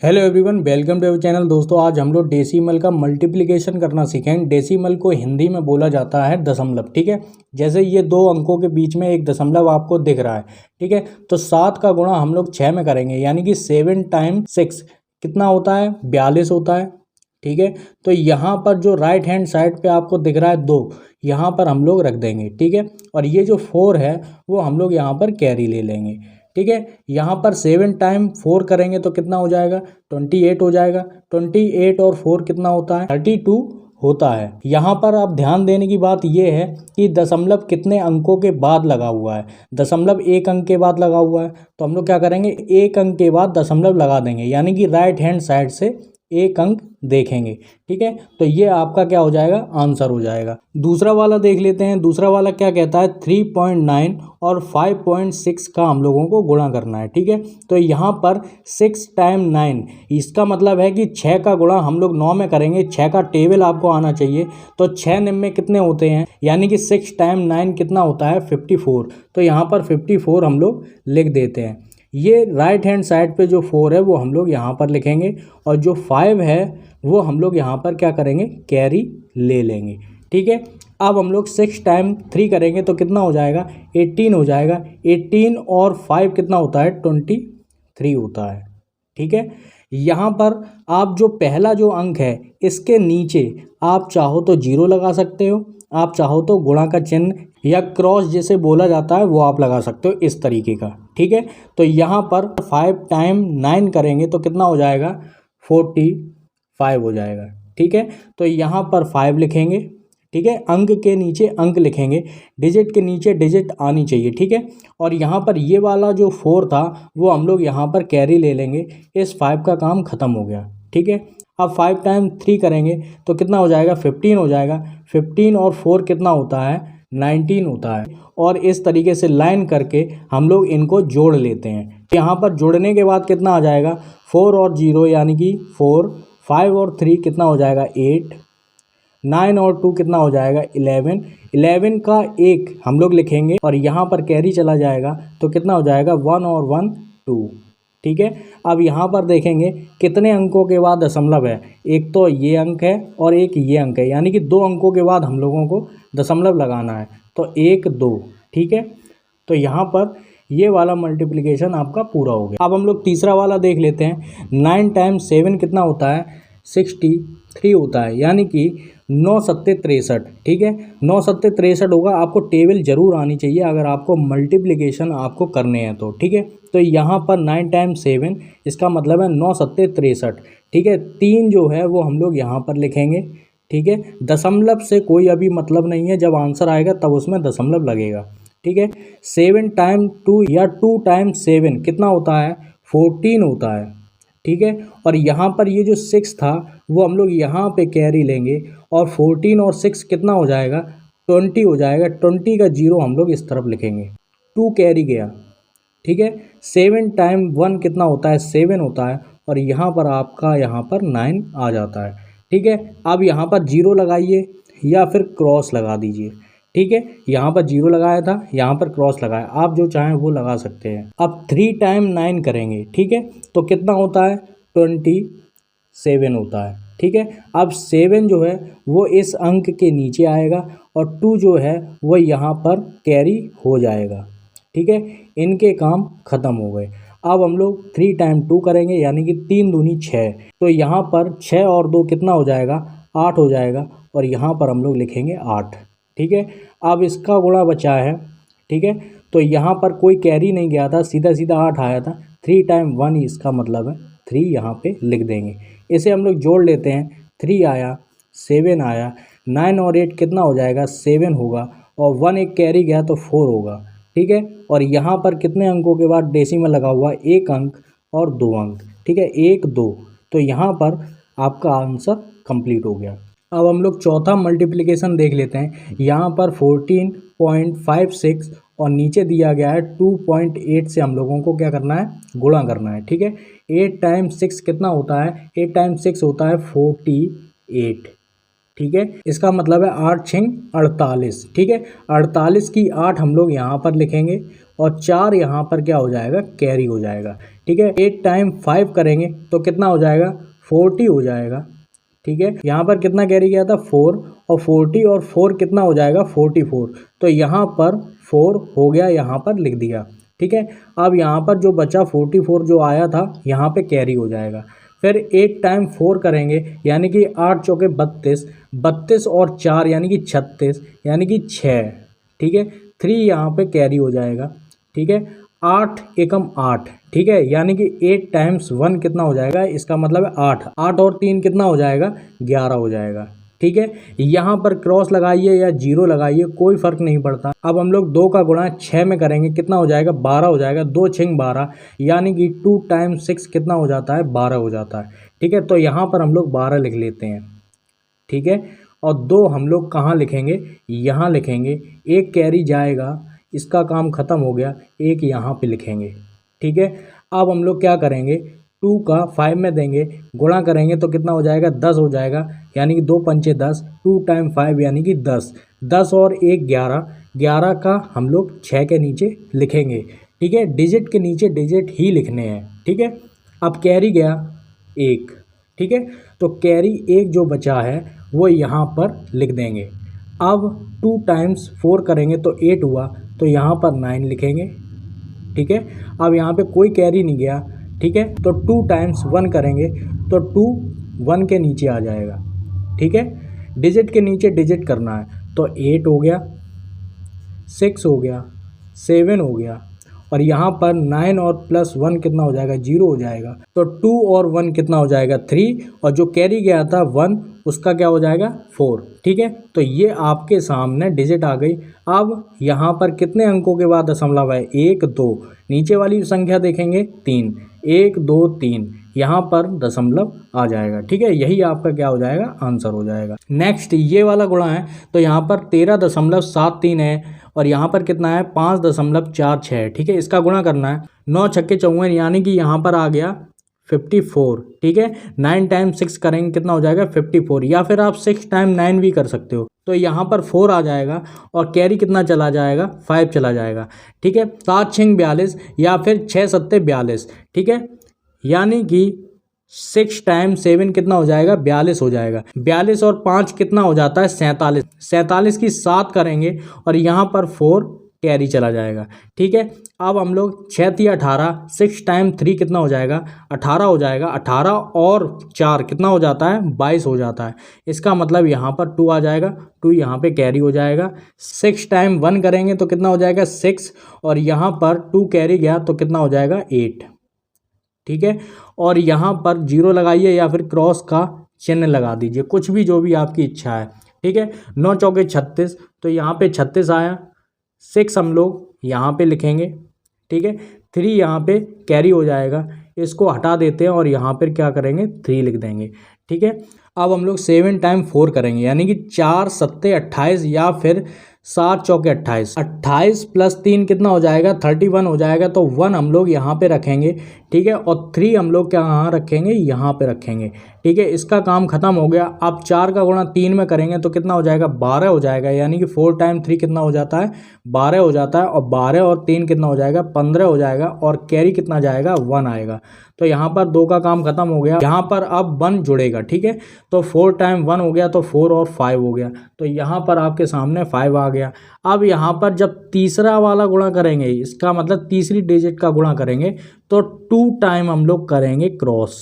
Hello everyone, welcome to our channel. दोस्तों, आज हम लोग डेसिमल का मल्टीप्लिकेशन करना सीखेंगे। डेसिमल को हिंदी में बोला जाता है दशमलव। ठीक है, जैसे ये दो अंकों के बीच में एक दशमलव आपको दिख रहा है। ठीक है, तो 7 का गुणा हम लोग 6 में करेंगे, यानी कि 7 टाइम्स 6 कितना होता है? 42 होता है। ठीक है, तो यहाँ पर जो राइट हैंड साइड पे आपको दिख रहा है 2, यहाँ पर हम लोग रख देंगे। ठीक है, और ये जो 4 है वो हम लोग यहाँ पर कैरी ले लेंगे। ठीक है, यहाँ पर 7 टाइम 4 करेंगे तो कितना हो जाएगा? 28 हो जाएगा। 28 और 4 कितना होता है? 32 होता है। यहाँ पर आप ध्यान देने की बात यह है कि दशमलव कितने अंकों के बाद लगा हुआ है। दशमलव एक अंक के बाद लगा हुआ है, तो हम लोग क्या करेंगे? एक अंक के बाद दशमलव लगा देंगे, यानी कि राइट हैंड साइड से एक अंक देखेंगे। ठीक है, तो ये आपका क्या हो जाएगा? आंसर हो जाएगा। दूसरा वाला देख लेते हैं। दूसरा वाला क्या कहता है? 3.9 और 5.6 का हम लोगों को गुणा करना है। ठीक है, तो यहाँ पर 6 टाइम 9, इसका मतलब है कि 6 का गुणा हम लोग 9 में करेंगे। 6 का टेबल आपको आना चाहिए, तो 6 निम में कितने होते हैं? यानी कि 6 टाइम 9 कितना होता है? 54। तो यहाँ पर 54 हम लोग लिख देते हैं। ये राइट हैंड साइड पे जो 4 है वो हम लोग यहाँ पर लिखेंगे, और जो 5 है वो हम लोग यहाँ पर क्या करेंगे? कैरी ले लेंगे। ठीक है, अब हम लोग 6 टाइम 3 करेंगे तो कितना हो जाएगा? 18 हो जाएगा। 18 और 5 कितना होता है? 23 होता है। ठीक है, यहाँ पर आप जो पहला जो अंक है इसके नीचे आप चाहो तो 0 लगा सकते हो, आप चाहो तो गुणा का चिन्ह या क्रॉस जिसे बोला जाता है वो आप लगा सकते हो, इस तरीके का। ठीक है, तो यहाँ पर 5 टाइम 9 करेंगे तो कितना हो जाएगा? 45 हो जाएगा। ठीक है, तो यहाँ पर 5 लिखेंगे। ठीक है, अंक के नीचे अंक लिखेंगे, डिजिट के नीचे डिजिट आनी चाहिए। ठीक है, और यहाँ पर ये वाला जो 4 था वो हम लोग यहाँ पर कैरी ले लेंगे। इस 5 का काम ख़त्म हो गया। ठीक है, अब 5 टाइम 3 करेंगे तो कितना हो जाएगा? 15 हो जाएगा। 15 और 4 कितना होता है? 19 होता है। और इस तरीके से लाइन करके हम लोग इनको जोड़ लेते हैं। यहाँ पर जोड़ने के बाद कितना आ जाएगा? 4 और 0 यानी कि 4, 5 और 3 कितना हो जाएगा? 8, 9 और 2 कितना हो जाएगा? 11। 11 का 1 हम लोग लिखेंगे और यहाँ पर कैरी चला जाएगा तो कितना हो जाएगा? 1 और 1 2। ठीक है, अब यहाँ पर देखेंगे कितने अंकों के बाद दशमलव है। एक तो ये अंक है और एक ये अंक है, यानी कि 2 अंकों के बाद हम लोगों को दशमलव लगाना है। तो 1 2। ठीक है, तो यहाँ पर ये वाला मल्टीप्लिकेशन आपका पूरा हो गया। अब हम लोग तीसरा वाला देख लेते हैं। 9 टाइम्स 7 कितना होता है? 63 होता है, यानी कि 9 सत्ते 63। ठीक है, 9 सत्ते 63 होगा। आपको टेबल जरूर आनी चाहिए अगर आपको मल्टीप्लिकेशन आपको करने हैं तो। ठीक है, तो यहाँ पर 9 टाइम्स 7 इसका मतलब है 9 सत्ते 63। ठीक है, 3 जो है वो हम लोग यहाँ पर लिखेंगे। ठीक है, दशमलव से कोई अभी मतलब नहीं है, जब आंसर आएगा तब उसमें दशमलव लगेगा। ठीक है, 7 टाइम 2 या 2 टाइम्स 7 कितना होता है? 14 होता है। ठीक है, और यहाँ पर ये जो 6 था वो हम लोग यहाँ पे कैरी लेंगे, और 14 और 6 कितना हो जाएगा? 20 हो जाएगा। 20 का 0 हम लोग इस तरफ लिखेंगे। 2 कैरी गया। ठीक है, 7 टाइम 1 कितना होता है? 7 होता है, और यहाँ पर आपका यहाँ पर 9 आ जाता है। ठीक है, अब यहाँ पर 0 लगाइए या फिर क्रॉस लगा दीजिए। ठीक है, यहाँ पर 0 लगाया था, यहाँ पर क्रॉस लगाया, आप जो चाहें वो लगा सकते हैं। अब 3 टाइम 9 करेंगे। ठीक है, तो कितना होता है? 27 होता है। ठीक है, अब 7 जो है वो इस अंक के नीचे आएगा, और 2 जो है वो यहाँ पर कैरी हो जाएगा। ठीक है, इनके काम ख़त्म हो गए। अब हम लोग 3 टाइम 2 करेंगे, यानी कि 3 दूनी 6। तो यहाँ पर 6 और 2 कितना हो जाएगा? 8 हो जाएगा, और यहाँ पर हम लोग लिखेंगे 8। ठीक है, अब इसका गुणा बचा है। ठीक है, तो यहाँ पर कोई कैरी नहीं गया था, सीधा सीधा 8 आया था। 3 टाइम 1 इसका मतलब है 3 यहाँ पे लिख देंगे। इसे हम लोग जोड़ लेते हैं। 3 आया, 7 आया, 9 और 8 कितना हो जाएगा? 7 होगा, और 1 एक कैरी गया तो 4 होगा। ठीक है, और यहाँ पर कितने अंकों के बाद डेसिमल लगा हुआ? 1 अंक और 2 अंक। ठीक है, 1 2। तो यहाँ पर आपका आंसर कंप्लीट हो गया। अब हम लोग चौथा मल्टीप्लिकेशन देख लेते हैं। यहाँ पर 14.56 और नीचे दिया गया है 2.8 से हम लोगों को क्या करना है? गुणा करना है। ठीक है, 8 टाइम्स 6 कितना होता है? 8 टाइम्स 6 होता है 48। ठीक है, इसका मतलब है 8 6 48। ठीक है, 48 की 8 हम लोग यहाँ पर लिखेंगे, और 4 यहाँ पर क्या हो जाएगा, कैरी हो जाएगा। ठीक है, 8 टाइम 5 करेंगे तो कितना हो जाएगा, 40 हो जाएगा। ठीक है, यहाँ पर कितना कैरी गया था, 4 और 40 और 4 कितना हो जाएगा, 44। तो यहाँ पर 4 हो गया, यहाँ पर लिख दिया। ठीक है, अब यहाँ पर जो बचा 44 जो आया था यहाँ पे कैरी हो जाएगा। फिर 8 टाइम 4 करेंगे यानी कि 8 चौके 32, 32 और 4 यानी कि 36 यानी कि 6। ठीक है, 3 यहाँ पे कैरी हो जाएगा। ठीक है, 8 एकम 8। ठीक है, यानी कि 8 टाइम्स 1 कितना हो जाएगा, इसका मतलब है 8। 8 और 3 कितना हो जाएगा, 11 हो जाएगा। ठीक है, यहाँ पर क्रॉस लगाइए या जीरो लगाइए, कोई फर्क नहीं पड़ता। अब हम लोग 2 का गुणा 6 में करेंगे, कितना हो जाएगा, 12 हो जाएगा। 2 6 12 यानी कि 2 टाइम्स 6 कितना हो जाता है, 12 हो जाता है। ठीक है, तो यहाँ पर हम लोग 12 लिख लेते हैं। ठीक है, और 2 हम लोग कहाँ लिखेंगे, यहाँ लिखेंगे। एक कैरी जाएगा, इसका काम खत्म हो गया, एक यहाँ पे लिखेंगे। ठीक है, अब हम लोग क्या करेंगे, 2 का 5 में देंगे, गुणा करेंगे तो कितना हो जाएगा, 10 हो जाएगा। यानी कि 2 पंचे 10, 2 टाइम 5 यानी कि 10। 10 और 1 11, 11 का हम लोग 6 के नीचे लिखेंगे। ठीक है, डिजिट के नीचे डिजिट ही लिखने हैं। ठीक है, अब कैरी गया 1। ठीक है, तो कैरी 1 जो बचा है वो यहाँ पर लिख देंगे। अब 2 टाइम्स 4 करेंगे तो 8 हुआ, तो यहाँ पर 9 लिखेंगे। ठीक है, अब यहाँ पे कोई कैरी नहीं गया। ठीक है, तो 2 टाइम्स 1 करेंगे तो 2 1 के नीचे आ जाएगा। ठीक है, डिजिट के नीचे डिजिट करना है, तो 8 हो गया, 6 हो गया, 7 हो गया, और यहाँ पर 9 और प्लस 1 कितना हो जाएगा, 0 हो जाएगा। तो 2 और 1 कितना हो जाएगा, 3, और जो कैरी गया था 1 उसका क्या हो जाएगा, 4। ठीक है, तो ये आपके सामने डिजिट आ गई। अब यहाँ पर कितने अंकों के बाद दशमलव है, 1 2, नीचे वाली संख्या देखेंगे 3, 1 2 3, यहाँ पर दशमलव आ जाएगा। ठीक है, यही आपका क्या हो जाएगा, आंसर हो जाएगा। नेक्स्ट ये वाला गुणा है, तो यहाँ पर 13.73 है और यहाँ पर कितना है, 5.46 है। ठीक है, इसका गुणा करना है। 9 छक्के 54 यानी कि यहाँ पर आ गया 54। ठीक है, 9 टाइम 6 करेंगे कितना हो जाएगा, 54, या फिर आप 6 टाइम 9 भी कर सकते हो। तो यहाँ पर 4 आ जाएगा और कैरी कितना चला जाएगा, 5 चला जाएगा। ठीक है, 7 6 42 या फिर 6 7 42। ठीक है, यानी कि 6 टाइम 7 कितना हो जाएगा, 42 हो जाएगा। 42 और 5 कितना हो जाता है, 47। 47 की 7 करेंगे और यहाँ पर 4 कैरी चला जाएगा। ठीक है, अब हम लोग 6 3 18, 6 टाइम 3 कितना हो जाएगा, 18 हो जाएगा। 18 और 4 कितना हो जाता है, 22 हो जाता है। इसका मतलब यहाँ पर 2 आ जाएगा, 2 यहाँ पे कैरी हो जाएगा। 6 टाइम 1 करेंगे तो कितना हो जाएगा, 6, और यहाँ पर 2 कैरी गया तो कितना हो जाएगा, 8। ठीक है, और यहाँ पर 0 लगाइए या फिर क्रॉस का चिन्ह लगा दीजिए, कुछ भी, जो भी आपकी इच्छा है। ठीक है, 9 चौके 36, तो यहाँ पे 36 आया। 6 हम लोग यहाँ पे लिखेंगे। ठीक है, 3 यहाँ पे कैरी हो जाएगा, इसको हटा देते हैं और यहाँ पर क्या करेंगे, 3 लिख देंगे। ठीक है, अब हम लोग 7 टाइम 4 करेंगे यानी कि 4 7 28 या फिर 7 चौके 28। 28 प्लस 3 कितना हो जाएगा, 31 हो जाएगा। तो 1 हम लोग यहाँ पे रखेंगे। ठीक है, और 3 हम लोग क्या यहाँ रखेंगे, यहाँ पे रखेंगे। ठीक है, इसका काम खत्म हो गया। अब 4 का गुणा 3 में करेंगे तो कितना हो जाएगा, 12 हो जाएगा। यानी कि 4 टाइम 3 कितना हो जाता है, 12 हो जाता है। और 12 और 3 कितना हो जाएगा, 15 हो जाएगा। और कैरी कितना जाएगा, 1 आएगा। तो यहाँ पर 2 का काम खत्म हो गया। यहाँ पर अब 1 जुड़ेगा। ठीक है, तो 4 टाइम 1 हो गया, तो 4 और 5 हो गया। तो यहाँ पर आपके सामने 5 आ गया। अब यहाँ पर जब तीसरा वाला गुणा करेंगे, इसका मतलब तीसरी डिजिट का गुणा करेंगे, तो 2 टाइम हम लोग करेंगे क्रॉस।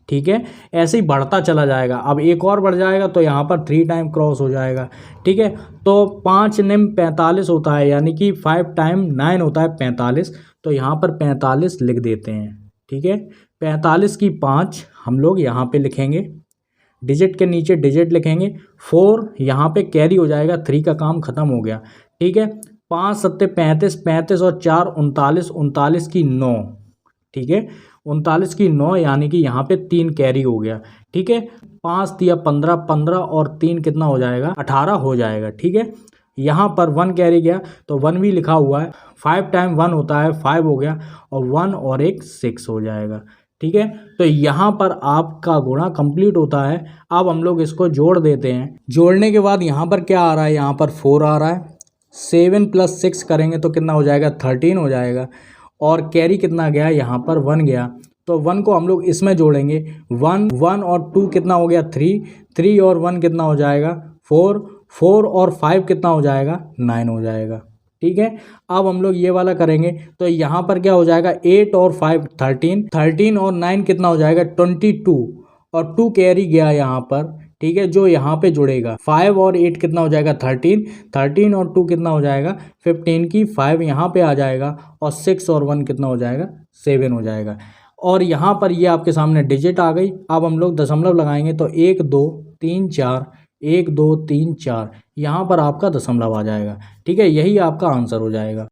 ठीक है, ऐसे ही बढ़ता चला जाएगा। अब एक और बढ़ जाएगा तो यहाँ पर 3 टाइम क्रॉस हो जाएगा। ठीक है, तो 5 निम 45 होता है, यानी कि 5 टाइम 9 होता है 45। तो यहाँ पर 45 लिख देते हैं। ठीक है, 45 की 5 हम लोग यहाँ पे लिखेंगे, डिजिट के नीचे डिजिट लिखेंगे। 4 यहाँ पे कैरी हो जाएगा, 3 का काम खत्म हो गया। ठीक है, 5 7 35, 35 और 4 39, 39 की 9। ठीक है, 39 की 9 यानी कि यहाँ पे 3 कैरी हो गया। ठीक है, 5 3 15, 15 और 3 कितना हो जाएगा, 18 हो जाएगा। ठीक है, यहाँ पर 1 कैरी गया तो 1 भी लिखा हुआ है। 5 टाइम 1 होता है, 5 हो गया, और 1 और 1 6 हो जाएगा। ठीक है, तो यहाँ पर आपका गुणा कंप्लीट होता है। अब हम लोग इसको जोड़ देते हैं। जोड़ने के बाद यहाँ पर क्या आ रहा है, यहाँ पर 4 आ रहा है, 7 + 6 करेंगे तो कितना हो जाएगा 13 हो जाएगा। और कैरी कितना गया यहाँ पर 1 गया, तो 1 को हम लोग इसमें जोड़ेंगे। 1 और 2 कितना हो गया 3 और 1 कितना हो जाएगा 4 और 5 कितना हो जाएगा 9 हो जाएगा। ठीक है, अब हम लोग ये वाला करेंगे तो यहाँ पर क्या हो जाएगा 8 और 5 13 और 9 कितना हो जाएगा 22 और 2 कैरी गया यहाँ पर। ठीक है, जो यहाँ पे जुड़ेगा 5 और 8 कितना हो जाएगा 13 और 2 कितना हो जाएगा 15 की 5 यहाँ पे आ जाएगा और 6 और 1 कितना हो जाएगा 7 हो जाएगा। और यहाँ पर ये आपके सामने डिजिट आ गई। अब हम लोग दशमलव लगाएंगे तो 1 2 3 4 1 2 3 4 यहाँ पर आपका दशमलव आ जाएगा। ठीक है, यही आपका आंसर हो जाएगा।